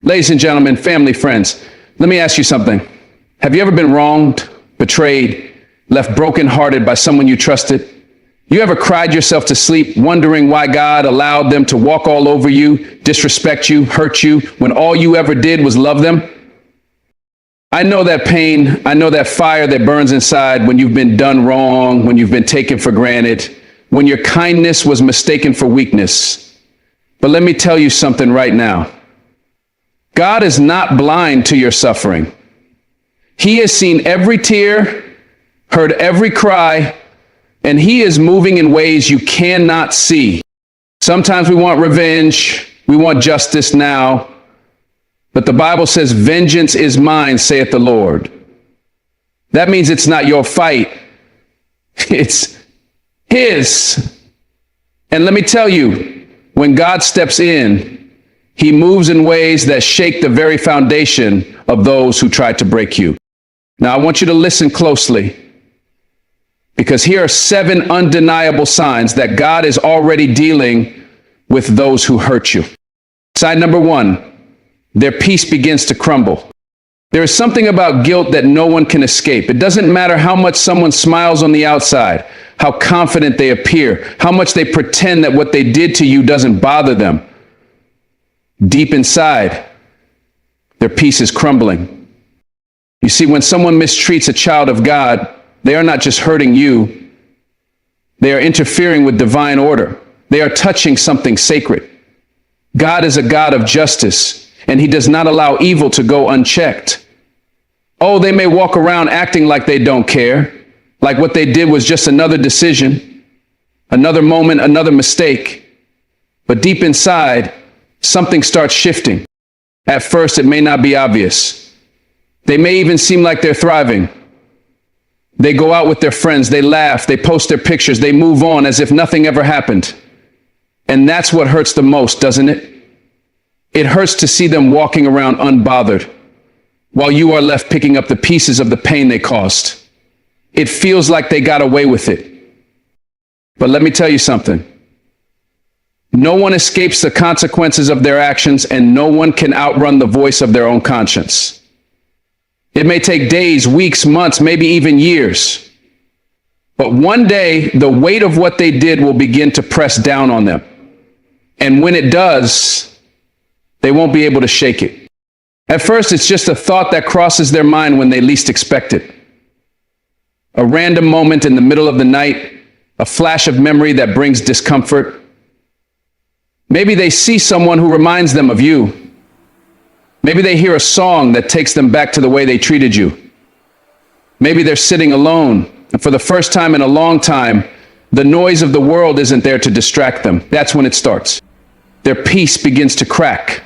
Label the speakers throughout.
Speaker 1: Ladies and gentlemen, family, friends, let me ask you something. Have you ever been wronged, betrayed, left brokenhearted by someone you trusted? You ever cried yourself to sleep wondering why God allowed them to walk all over you, disrespect you, hurt you, when all you ever did was love them? I know that pain. I know that fire that burns inside when you've been done wrong, when you've been taken for granted, when your kindness was mistaken for weakness. But let me tell you something right now. God is not blind to your suffering. He has seen every tear, heard every cry, and he is moving in ways you cannot see. Sometimes we want revenge, we want justice now, but the Bible says, vengeance is mine, saith the Lord. That means it's not your fight, it's his. And let me tell you, when God steps in, he moves in ways that shake the very foundation of those who tried to break you. Now, I want you to listen closely, because here are 7 undeniable signs that God is already dealing with those who hurt you. Sign number 1, their peace begins to crumble. There is something about guilt that no one can escape. It doesn't matter how much someone smiles on the outside, how confident they appear, how much they pretend that what they did to you doesn't bother them. Deep inside, their peace is crumbling. You see, when someone mistreats a child of God, they are not just hurting you. They are interfering with divine order. They are touching something sacred. God is a God of justice, and he does not allow evil to go unchecked. Oh, they may walk around acting like they don't care, like what they did was just another decision, another moment, another mistake. But deep inside, something starts shifting. At first, it may not be obvious. They may even seem like they're thriving. They go out with their friends, they laugh, they post their pictures, they move on as if nothing ever happened. And that's what hurts the most, doesn't it? It hurts to see them walking around unbothered, while you are left picking up the pieces of the pain they caused. It feels like they got away with it. But let me tell you something. No one escapes the consequences of their actions, and no one can outrun the voice of their own conscience. It may take days, weeks, months, maybe even years. But one day, the weight of what they did will begin to press down on them. And when it does, they won't be able to shake it. At first, it's just a thought that crosses their mind when they least expect it. A random moment in the middle of the night, a flash of memory that brings discomfort. Maybe they see someone who reminds them of you. Maybe they hear a song that takes them back to the way they treated you. Maybe they're sitting alone, and for the first time in a long time, the noise of the world isn't there to distract them. That's when it starts. Their peace begins to crack.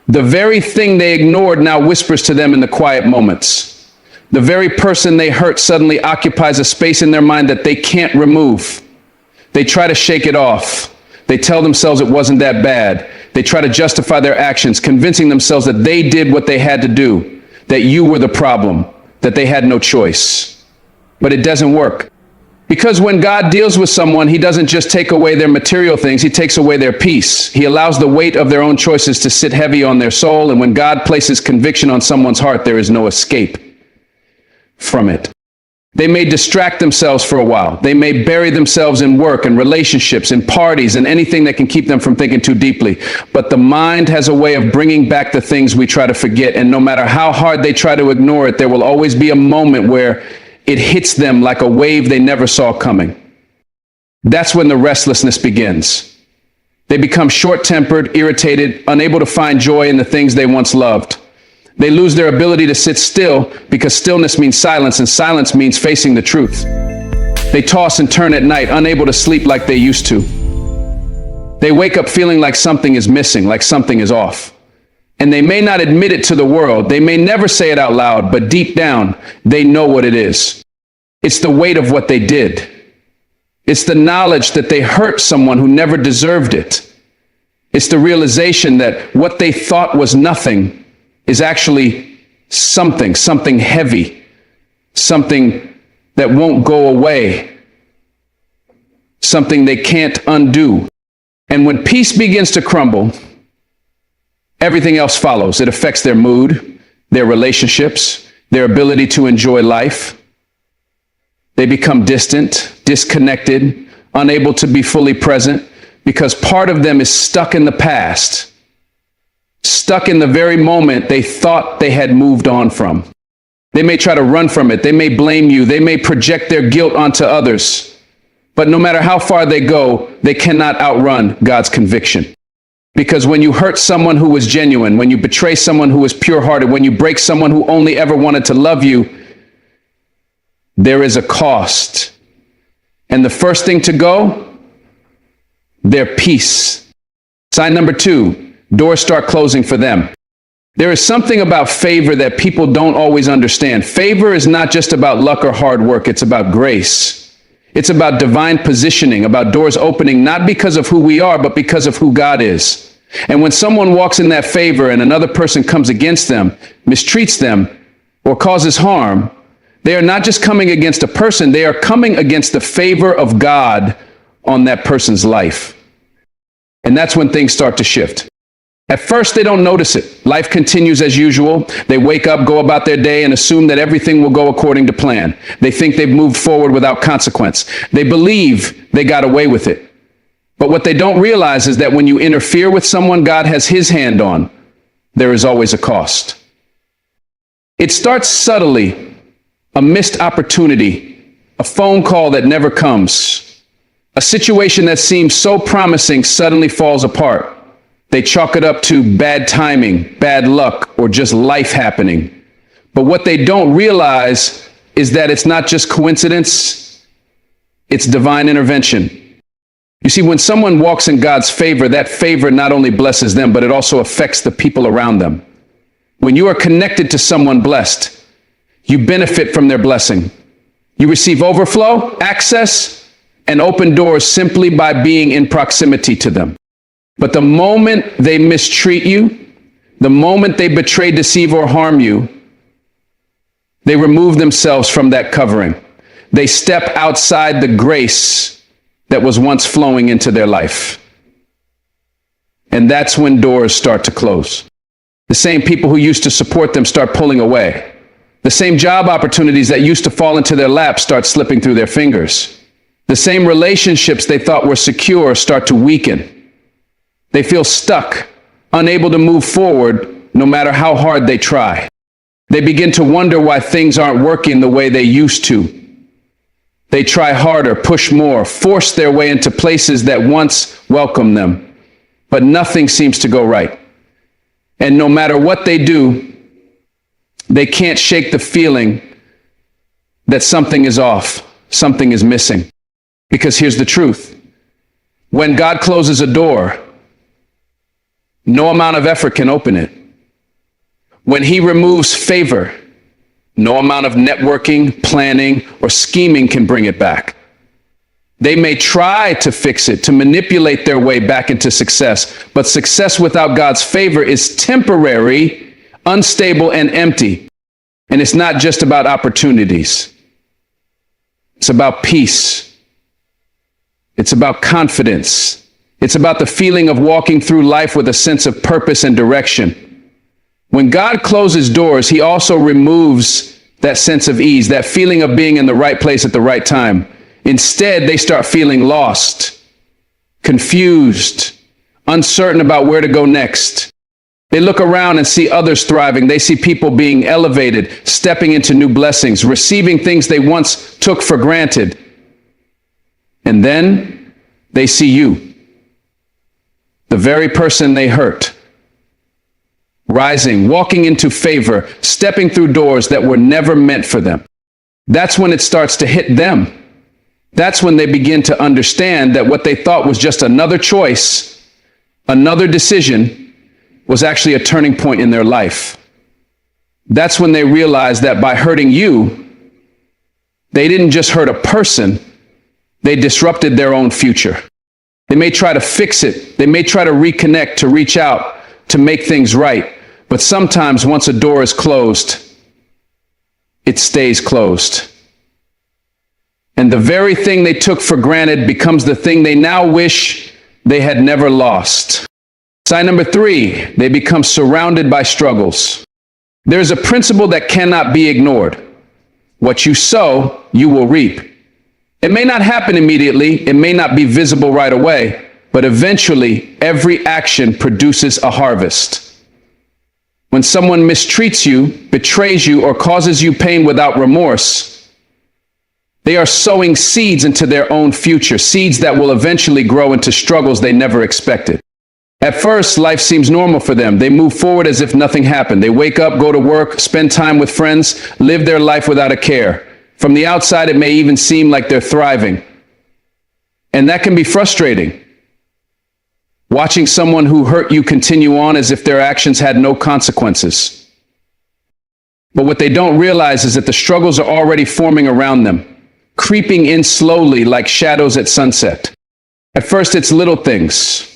Speaker 1: The very thing they ignored now whispers to them in the quiet moments. The very person they hurt suddenly occupies a space in their mind that they can't remove. They try to shake it off. They tell themselves it wasn't that bad. They try to justify their actions, convincing themselves that they did what they had to do, that you were the problem, that they had no choice. But it doesn't work. Because when God deals with someone, he doesn't just take away their material things, he takes away their peace. He allows the weight of their own choices to sit heavy on their soul, and when God places conviction on someone's heart, there is no escape from it. They may distract themselves for a while. They may bury themselves in work and relationships and parties and anything that can keep them from thinking too deeply. But the mind has a way of bringing back the things we try to forget. And no matter how hard they try to ignore it, there will always be a moment where it hits them like a wave they never saw coming. That's when the restlessness begins. They become short-tempered, irritated, unable to find joy in the things they once loved. They lose their ability to sit still because stillness means silence, and silence means facing the truth. They toss and turn at night, unable to sleep like they used to. They wake up feeling like something is missing, like something is off. And they may not admit it to the world. They may never say it out loud, but deep down, they know what it is. It's the weight of what they did. It's the knowledge that they hurt someone who never deserved it. It's the realization that what they thought was nothing is actually something heavy, something that won't go away, something they can't undo. And when peace begins to crumble, Everything else follows. It affects their mood, their relationships, their ability to enjoy life. They become distant, disconnected, unable to be fully present because part of them is stuck in the past, stuck in the very moment they thought they had moved on from. They may try to run from it. They may blame you. They may project their guilt onto others. But no matter how far they go, they cannot outrun God's conviction. Because when you hurt someone who was genuine, when you betray someone who was pure-hearted, when you break someone who only ever wanted to love you, there is a cost. And the first thing to go, their peace. Sign number 2, doors start closing for them. There is something about favor that people don't always understand. Favor is not just about luck or hard work. It's about grace. It's about divine positioning, about doors opening, not because of who we are, but because of who God is. And when someone walks in that favor and another person comes against them, mistreats them, or causes harm, they are not just coming against a person, they are coming against the favor of God on that person's life. And that's when things start to shift. At first, they don't notice it. Life continues as usual. They wake up, go about their day, and assume that everything will go according to plan. They think they've moved forward without consequence. They believe they got away with it. But what they don't realize is that when you interfere with someone God has his hand on, there is always a cost. It starts subtly, a missed opportunity, a phone call that never comes, a situation that seems so promising suddenly falls apart. They chalk it up to bad timing, bad luck, or just life happening. But what they don't realize is that it's not just coincidence, it's divine intervention. You see, when someone walks in God's favor, that favor not only blesses them, but it also affects the people around them. When you are connected to someone blessed, you benefit from their blessing. You receive overflow, access, and open doors simply by being in proximity to them. But the moment they mistreat you, the moment they betray, deceive, or harm you, they remove themselves from that covering. They step outside the grace that was once flowing into their life. And that's when doors start to close. The same people who used to support them start pulling away. The same job opportunities that used to fall into their lap start slipping through their fingers. The same relationships they thought were secure start to weaken. They feel stuck, unable to move forward no matter how hard they try. They begin to wonder why things aren't working the way they used to. They try harder, push more, force their way into places that once welcomed them, but nothing seems to go right. And no matter what they do, they can't shake the feeling that something is off, something is missing. Because here's the truth. When God closes a door, no amount of effort can open it. When he removes favor, no amount of networking, planning, or scheming can bring it back. They may try to fix it, to manipulate their way back into success, but success without God's favor is temporary, unstable, and empty. And it's not just about opportunities. It's about peace. It's about confidence. It's about the feeling of walking through life with a sense of purpose and direction. When God closes doors, he also removes that sense of ease, that feeling of being in the right place at the right time. Instead, they start feeling lost, confused, uncertain about where to go next. They look around and see others thriving. They see people being elevated, stepping into new blessings, receiving things they once took for granted. And then they see you, the very person they hurt, rising, walking into favor, stepping through doors that were never meant for them. That's when it starts to hit them. That's when they begin to understand that what they thought was just another choice, another decision, was actually a turning point in their life. That's when they realize that by hurting you, they didn't just hurt a person, they disrupted their own future. They may try to fix it. They may try to reconnect, to reach out, to make things right. But sometimes once a door is closed, it stays closed. And the very thing they took for granted becomes the thing they now wish they had never lost. Sign number 3, they become surrounded by struggles. There is a principle that cannot be ignored. What you sow, you will reap. It may not happen immediately, it may not be visible right away, but eventually every action produces a harvest. When someone mistreats you, betrays you, or causes you pain without remorse, they are sowing seeds into their own future, seeds that will eventually grow into struggles they never expected. At first, life seems normal for them. They move forward as if nothing happened. They wake up, go to work, spend time with friends, live their life without a care. From the outside, it may even seem like they're thriving. And that can be frustrating. Watching someone who hurt you continue on as if their actions had no consequences. But what they don't realize is that the struggles are already forming around them, creeping in slowly like shadows at sunset. At first, it's little things.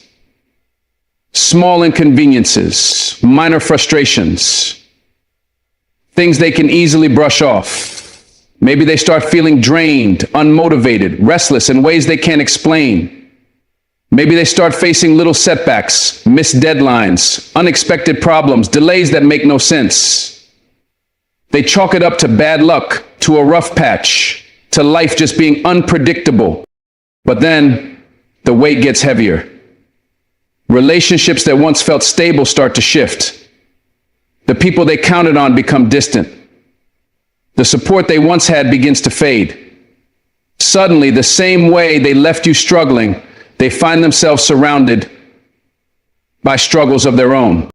Speaker 1: Small inconveniences, minor frustrations, things they can easily brush off. Maybe they start feeling drained, unmotivated, restless in ways they can't explain. Maybe they start facing little setbacks, missed deadlines, unexpected problems, delays that make no sense. They chalk it up to bad luck, to a rough patch, to life just being unpredictable. But then the weight gets heavier. Relationships that once felt stable start to shift. The people they counted on become distant. The support they once had begins to fade. Suddenly, the same way they left you struggling, they find themselves surrounded by struggles of their own.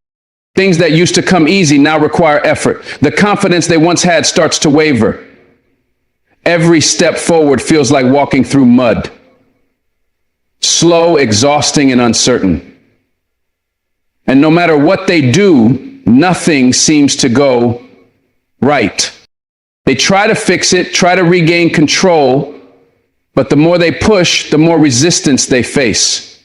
Speaker 1: Things that used to come easy now require effort. The confidence they once had starts to waver. Every step forward feels like walking through mud. Slow, exhausting, and uncertain. And no matter what they do, nothing seems to go right. They try to fix it, try to regain control, but the more they push, the more resistance they face.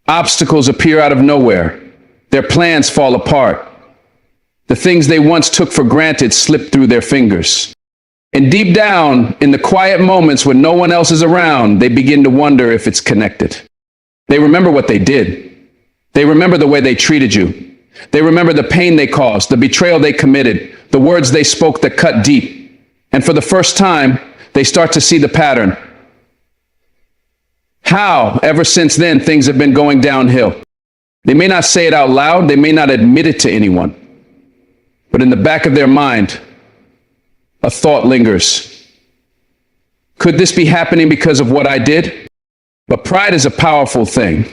Speaker 1: Obstacles appear out of nowhere. Their plans fall apart. The things they once took for granted slip through their fingers. And deep down, in the quiet moments when no one else is around, they begin to wonder if it's connected. They remember what they did. They remember the way they treated you. They remember the pain they caused, the betrayal they committed, the words they spoke that cut deep. And for the first time, they start to see the pattern. How, ever since then, things have been going downhill. They may not say it out loud, they may not admit it to anyone. But in the back of their mind, a thought lingers. Could this be happening because of what I did? But pride is a powerful thing.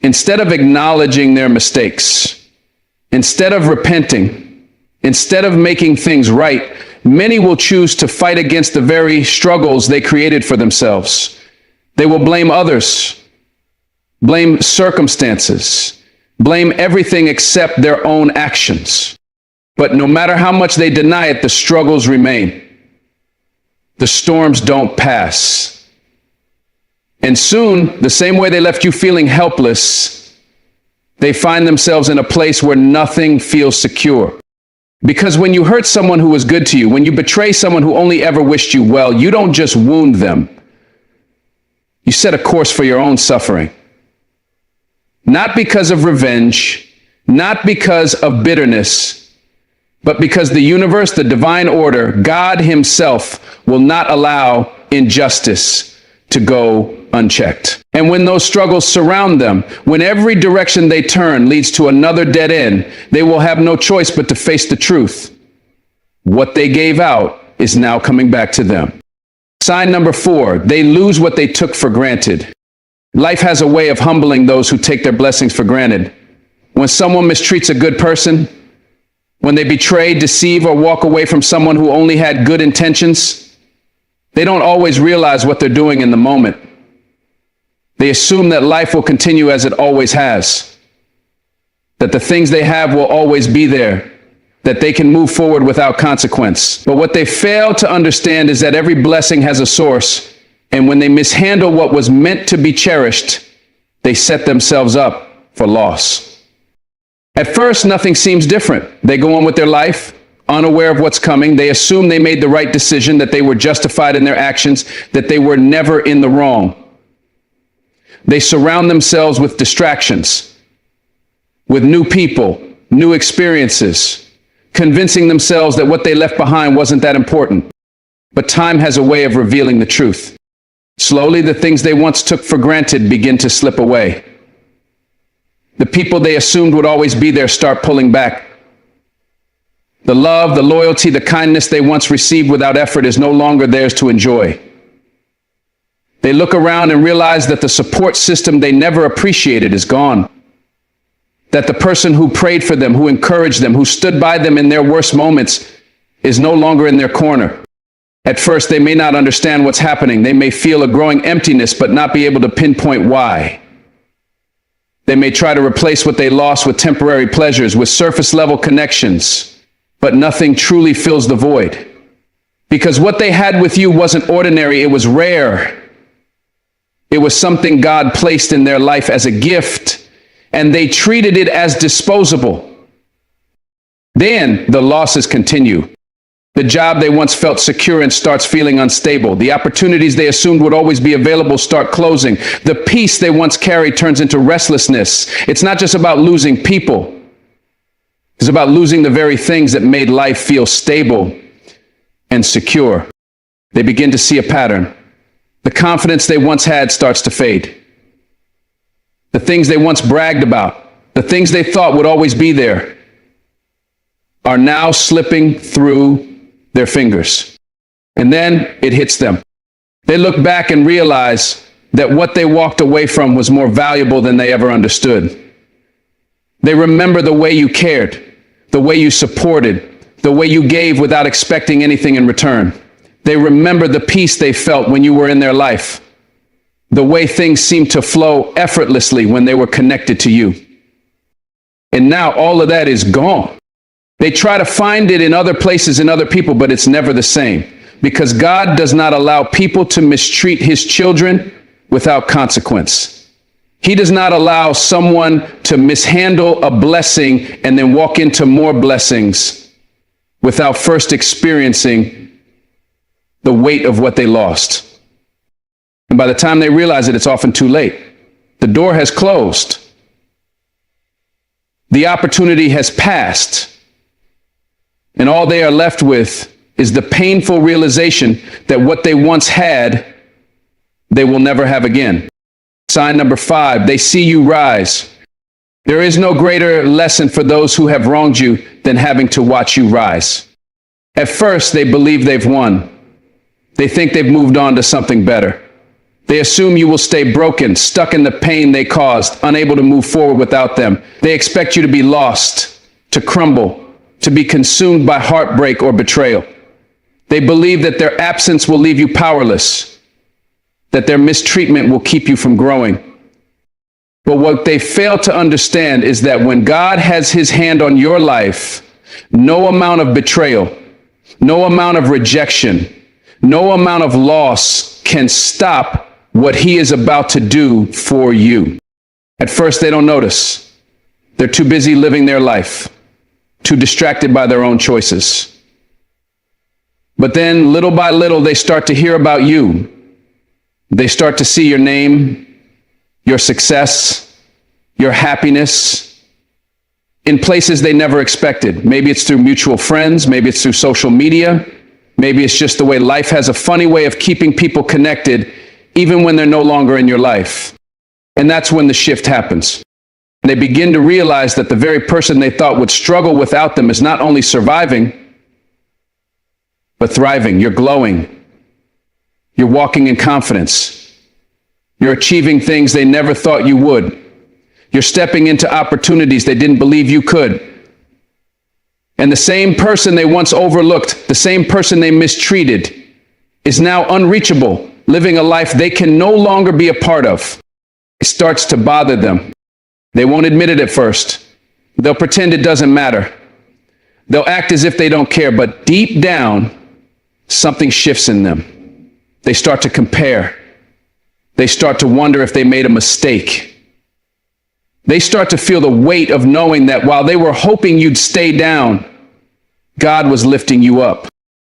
Speaker 1: Instead of acknowledging their mistakes, instead of repenting, instead of making things right, many will choose to fight against the very struggles they created for themselves. They will blame others, blame circumstances, blame everything except their own actions. But no matter how much they deny it, the struggles remain. The storms don't pass. And soon, the same way they left you feeling helpless, they find themselves in a place where nothing feels secure. Because when you hurt someone who was good to you, when you betray someone who only ever wished you well, you don't just wound them. You set a course for your own suffering. Not because of revenge, not because of bitterness, but because the universe, the divine order, God himself will not allow injustice to go unchecked. And when those struggles surround them, when every direction they turn leads to another dead end, they will have no choice but to face the truth. What they gave out is now coming back to them. Sign number 4, they lose what they took for granted. Life has a way of humbling those who take their blessings for granted. When someone mistreats a good person, when they betray, deceive, or walk away from someone who only had good intentions, they don't always realize what they're doing in the moment. They assume that life will continue as it always has, that the things they have will always be there, that they can move forward without consequence. But what they fail to understand is that every blessing has a source, and when they mishandle what was meant to be cherished, they set themselves up for loss. At first, nothing seems different. They go on with their life, unaware of what's coming. They assume they made the right decision, that they were justified in their actions, that they were never in the wrong. They surround themselves with distractions, with new people, new experiences, convincing themselves that what they left behind wasn't that important. But time has a way of revealing the truth. Slowly, the things they once took for granted begin to slip away. The people they assumed would always be there start pulling back. The love, the loyalty, the kindness they once received without effort is no longer theirs to enjoy. They look around and realize that the support system they never appreciated is gone. That the person who prayed for them, who encouraged them, who stood by them in their worst moments is no longer in their corner. At first, they may not understand what's happening. They may feel a growing emptiness, but not be able to pinpoint why. They may try to replace what they lost with temporary pleasures, with surface-level connections, but nothing truly fills the void. Because what they had with you wasn't ordinary, it was rare. It was something God placed in their life as a gift, and they treated it as disposable. Then the losses continue. The job they once felt secure in starts feeling unstable. The opportunities they assumed would always be available start closing. The peace they once carried turns into restlessness. It's not just about losing people. It's about losing the very things that made life feel stable and secure. They begin to see a pattern. The confidence they once had starts to fade. The things they once bragged about, the things they thought would always be there, are now slipping through their fingers. And then it hits them. They look back and realize that what they walked away from was more valuable than they ever understood. They remember the way you cared, the way you supported, the way you gave without expecting anything in return. They remember the peace they felt when you were in their life, the way things seemed to flow effortlessly when they were connected to you. And now all of that is gone. They try to find it in other places and other people, but it's never the same, because God does not allow people to mistreat his children without consequence. He does not allow someone to mishandle a blessing and then walk into more blessings without first experiencing the weight of what they lost. And by the time they realize it, it's often too late. The door has closed. The opportunity has passed. And all they are left with is the painful realization that what they once had, they will never have again. Sign number 5, they see you rise. There is no greater lesson for those who have wronged you than having to watch you rise. At first, they believe they've won. They think they've moved on to something better. They assume you will stay broken, stuck in the pain they caused, unable to move forward without them. They expect you to be lost, to crumble, to be consumed by heartbreak or betrayal. They believe that their absence will leave you powerless, that their mistreatment will keep you from growing. But what they fail to understand is that when God has his hand on your life, no amount of betrayal, no amount of rejection, no amount of loss can stop what he is about to do for you. At first, they don't notice. They're too busy living their life, too distracted by their own choices. But then, little by little, they start to hear about you. They start to see your name, your success, your happiness in places they never expected. Maybe it's through mutual friends. Maybe it's through social media. Maybe it's just the way life has a funny way of keeping people connected, even when they're no longer in your life. And that's when the shift happens. They begin to realize that the very person they thought would struggle without them is not only surviving, but thriving. You're glowing. You're walking in confidence. You're achieving things they never thought you would. You're stepping into opportunities they didn't believe you could. And the same person they once overlooked, the same person they mistreated, is now unreachable, living a life they can no longer be a part of. It starts to bother them. They won't admit it at first. They'll pretend it doesn't matter. They'll act as if they don't care, but deep down, something shifts in them. They start to compare. They start to wonder if they made a mistake. They start to feel the weight of knowing that while they were hoping you'd stay down, God was lifting you up.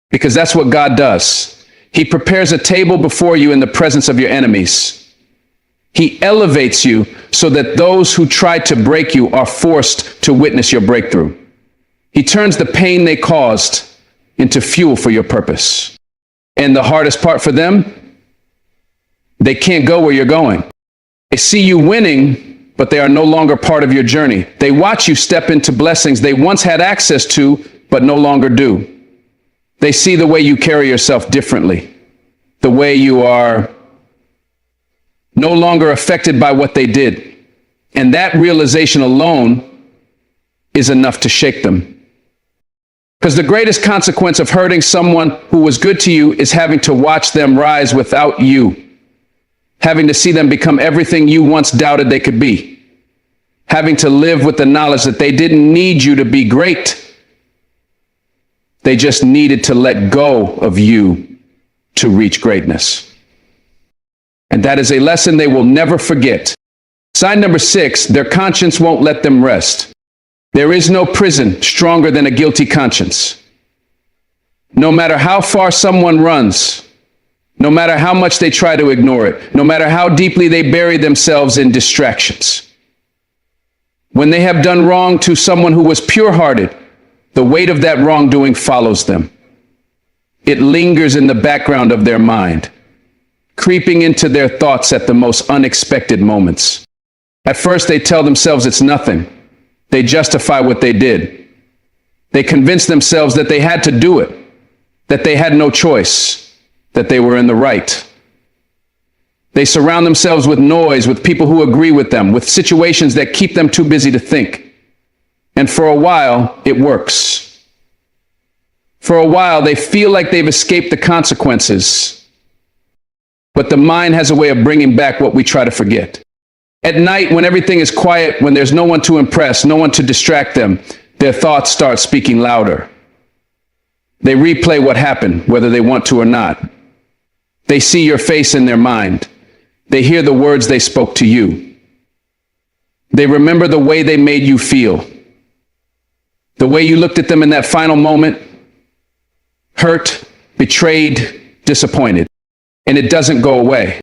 Speaker 1: Because that's what God does. He prepares a table before you in the presence of your enemies. He elevates you so that those who try to break you are forced to witness your breakthrough. He turns the pain they caused into fuel for your purpose. And the hardest part for them, they can't go where you're going. They see you winning, but they are no longer part of your journey. They watch you step into blessings they once had access to, but no longer do. They see the way you carry yourself differently, the way you are no longer affected by what they did. And that realization alone is enough to shake them. Because the greatest consequence of hurting someone who was good to you is having to watch them rise without you, having to see them become everything you once doubted they could be, having to live with the knowledge that they didn't need you to be great. They just needed to let go of you to reach greatness. And that is a lesson they will never forget. Sign number 6, their conscience won't let them rest. There is no prison stronger than a guilty conscience. No matter how far someone runs, no matter how much they try to ignore it, no matter how deeply they bury themselves in distractions, when they have done wrong to someone who was pure-hearted, the weight of that wrongdoing follows them. It lingers in the background of their mind, creeping into their thoughts at the most unexpected moments. At first, they tell themselves it's nothing. They justify what they did. They convince themselves that they had to do it, that they had no choice, that they were in the right. They surround themselves with noise, with people who agree with them, with situations that keep them too busy to think. And for a while, it works. For a while, they feel like they've escaped the consequences. But the mind has a way of bringing back what we try to forget. At night, when everything is quiet, when there's no one to impress, no one to distract them, their thoughts start speaking louder. They replay what happened, whether they want to or not. They see your face in their mind. They hear the words they spoke to you. They remember the way they made you feel. The way you looked at them in that final moment, hurt, betrayed, disappointed. And it doesn't go away.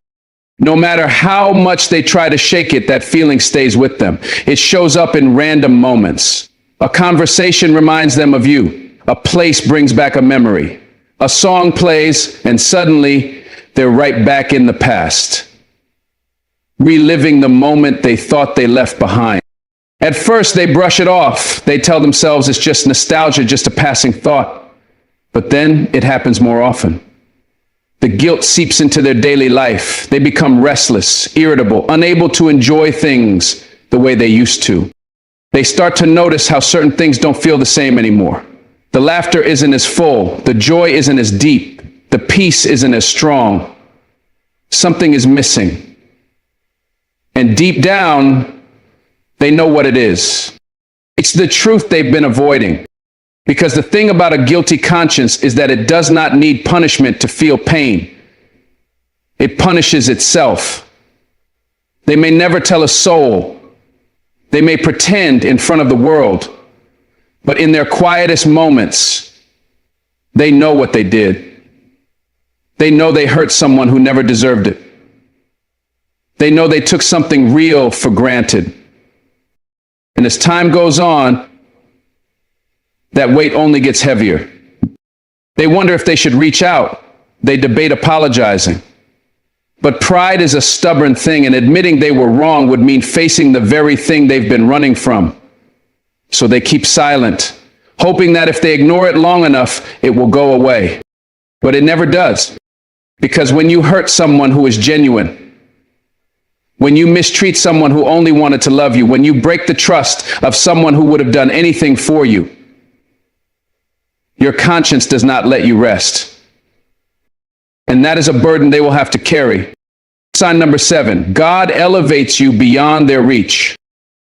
Speaker 1: No matter how much they try to shake it, that feeling stays with them. It shows up in random moments. A conversation reminds them of you. A place brings back a memory. A song plays, and suddenly they're right back in the past, reliving the moment they thought they left behind. At first, they brush it off. They tell themselves it's just nostalgia, just a passing thought. But then it happens more often. The guilt seeps into their daily life. They become restless, irritable, unable to enjoy things the way they used to. They start to notice how certain things don't feel the same anymore. The laughter isn't as full. The joy isn't as deep. The peace isn't as strong. Something is missing. And deep down, they know what it is. It's the truth they've been avoiding. Because the thing about a guilty conscience is that it does not need punishment to feel pain. It punishes itself. They may never tell a soul. They may pretend in front of the world. But in their quietest moments, they know what they did. They know they hurt someone who never deserved it. They know they took something real for granted. And as time goes on, that weight only gets heavier. They wonder if they should reach out. They debate apologizing. But pride is a stubborn thing, and admitting they were wrong would mean facing the very thing they've been running from. So they keep silent, hoping that if they ignore it long enough, it will go away. But it never does. Because when you hurt someone who is genuine, when you mistreat someone who only wanted to love you, when you break the trust of someone who would have done anything for you, your conscience does not let you rest. And that is a burden they will have to carry. Sign number 7, God elevates you beyond their reach.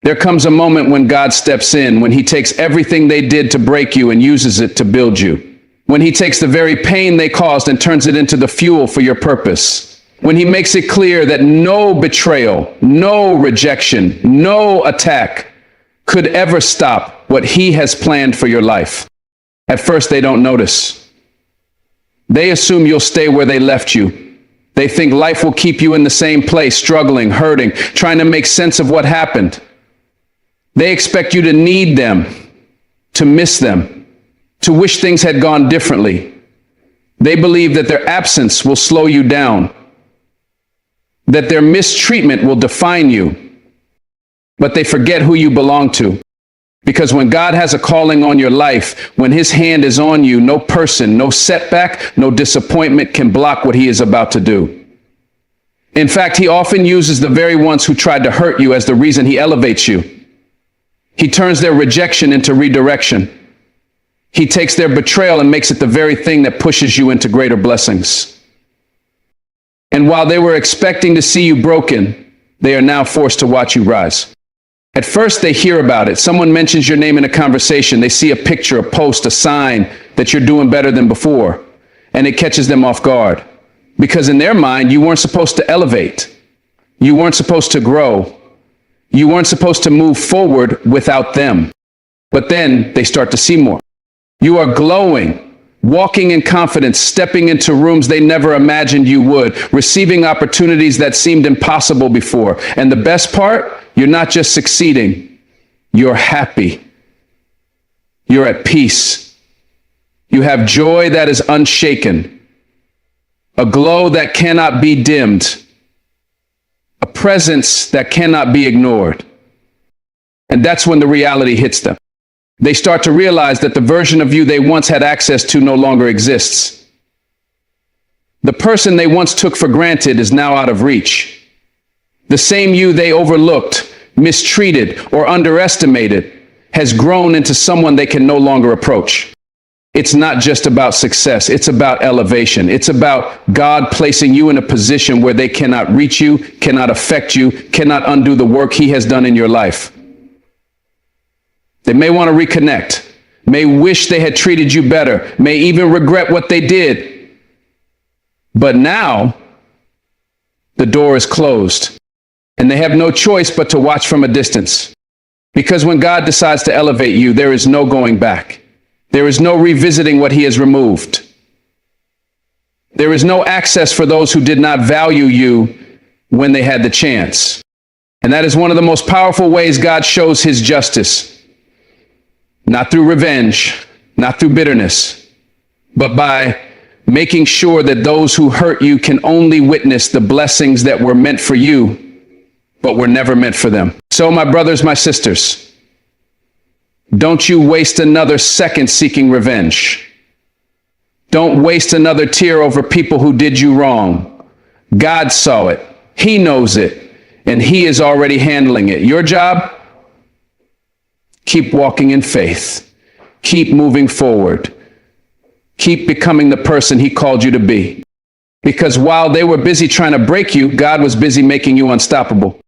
Speaker 1: There comes a moment when God steps in, when he takes everything they did to break you and uses it to build you. When he takes the very pain they caused and turns it into the fuel for your purpose. When he makes it clear that no betrayal, no rejection, no attack could ever stop what he has planned for your life. At first, they don't notice. They assume you'll stay where they left you. They think life will keep you in the same place, struggling, hurting, trying to make sense of what happened. They expect you to need them, to miss them, to wish things had gone differently. They believe that their absence will slow you down, that their mistreatment will define you, but they forget who you belong to. Because when God has a calling on your life, when his hand is on you, no person, no setback, no disappointment can block what he is about to do. In fact, he often uses the very ones who tried to hurt you as the reason he elevates you. He turns their rejection into redirection. He takes their betrayal and makes it the very thing that pushes you into greater blessings. And while they were expecting to see you broken, they are now forced to watch you rise. At first, they hear about it. Someone mentions your name in a conversation. They see a picture, a post, a sign that you're doing better than before, and it catches them off guard. Because in their mind, you weren't supposed to elevate. You weren't supposed to grow. You weren't supposed to move forward without them. But then they start to see more. You are glowing, walking in confidence, stepping into rooms they never imagined you would, receiving opportunities that seemed impossible before. And the best part, you're not just succeeding, you're happy. You're at peace. You have joy that is unshaken, a glow that cannot be dimmed, a presence that cannot be ignored. And that's when the reality hits them. They start to realize that the version of you they once had access to no longer exists. The person they once took for granted is now out of reach. The same you they overlooked, mistreated, or underestimated has grown into someone they can no longer approach. It's not just about success. It's about elevation. It's about God placing you in a position where they cannot reach you, cannot affect you, cannot undo the work he has done in your life. They may want to reconnect, may wish they had treated you better, may even regret what they did. But now, the door is closed, and they have no choice but to watch from a distance. Because when God decides to elevate you, there is no going back. There is no revisiting what he has removed. There is no access for those who did not value you when they had the chance. And that is one of the most powerful ways God shows his justice. Not through revenge, not through bitterness, but by making sure that those who hurt you can only witness the blessings that were meant for you, but were never meant for them. So, my brothers, my sisters, don't you waste another second seeking revenge. Don't waste another tear over people who did you wrong. God saw it. He knows it, and he is already handling it. Your job? Keep walking in faith. Keep moving forward. Keep becoming the person he called you to be. Because while they were busy trying to break you, God was busy making you unstoppable.